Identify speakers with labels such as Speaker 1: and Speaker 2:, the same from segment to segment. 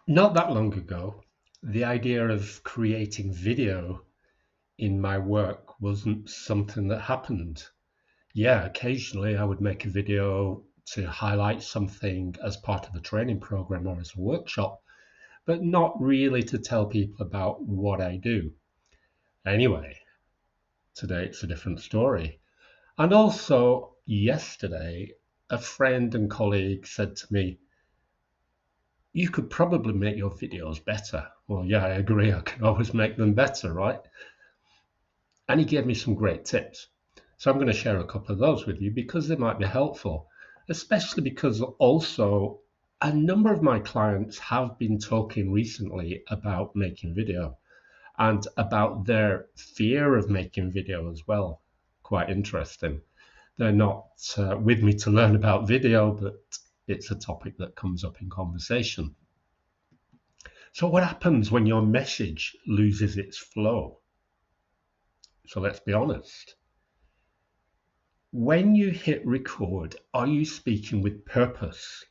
Speaker 1: Not that long ago, the idea of creating video in my work wasn't something that happened. Yeah, occasionally I would make a video to highlight something as part of a training program or as a workshop, but not really to tell people about what I do. Anyway, today it's a different story. And also, yesterday, a friend and colleague said to me, "You could probably make your videos better." Well, yeah, I agree. I can always make them better, right? And he gave me some great tips. So I'm going to share a couple of those with you because they might be helpful, especially because also a number of my clients have been talking recently about making video and about their fear of making video as well. Quite interesting. They're not with me to learn about video, but it's a topic that comes up in conversation. So what happens when your message loses its flow? So let's be honest. When you hit record, are you speaking with purpose?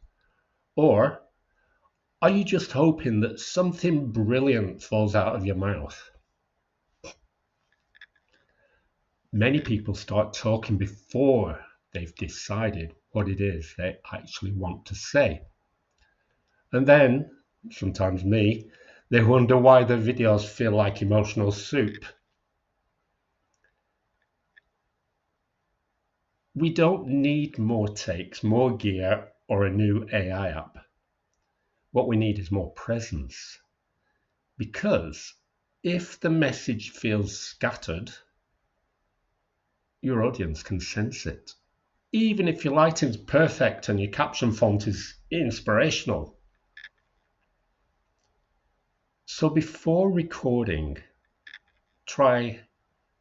Speaker 1: Or are you just hoping that something brilliant falls out of your mouth? Many people start talking before they've decided what it is they actually want to say. And then, sometimes me, they wonder why their videos feel like emotional soup. We don't need more takes, more gear, or a new AI app. What we need is more presence. Because if the message feels scattered, your audience can sense it. Even if your lighting's perfect and your caption font is inspirational. So before recording, try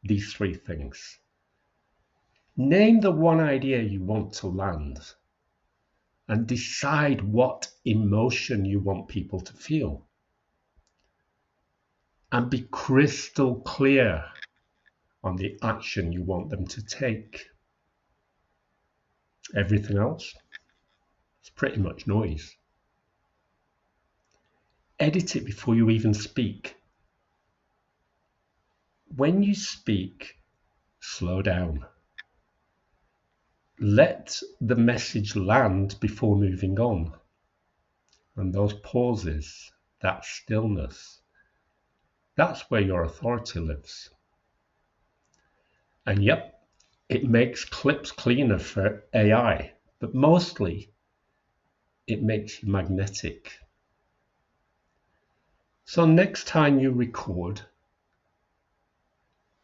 Speaker 1: these three things. Name the one idea you want to land and decide what emotion you want people to feel. And be crystal clear on the action you want them to take. Everything else is pretty much noise. Edit it before you even speak. When you speak, slow down. Let the message land before moving on. And those pauses, that stillness, that's where your authority lives. And yep, it makes clips cleaner for AI, but mostly it makes you magnetic. So next time you record,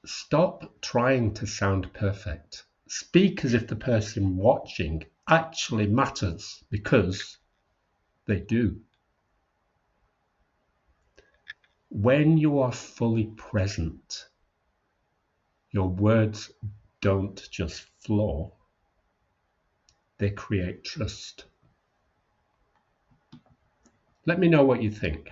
Speaker 1: stop trying to sound perfect. Speak as if the person watching actually matters, because they do. When you are fully present, your words don't just flow, they create trust. Let me know what you think.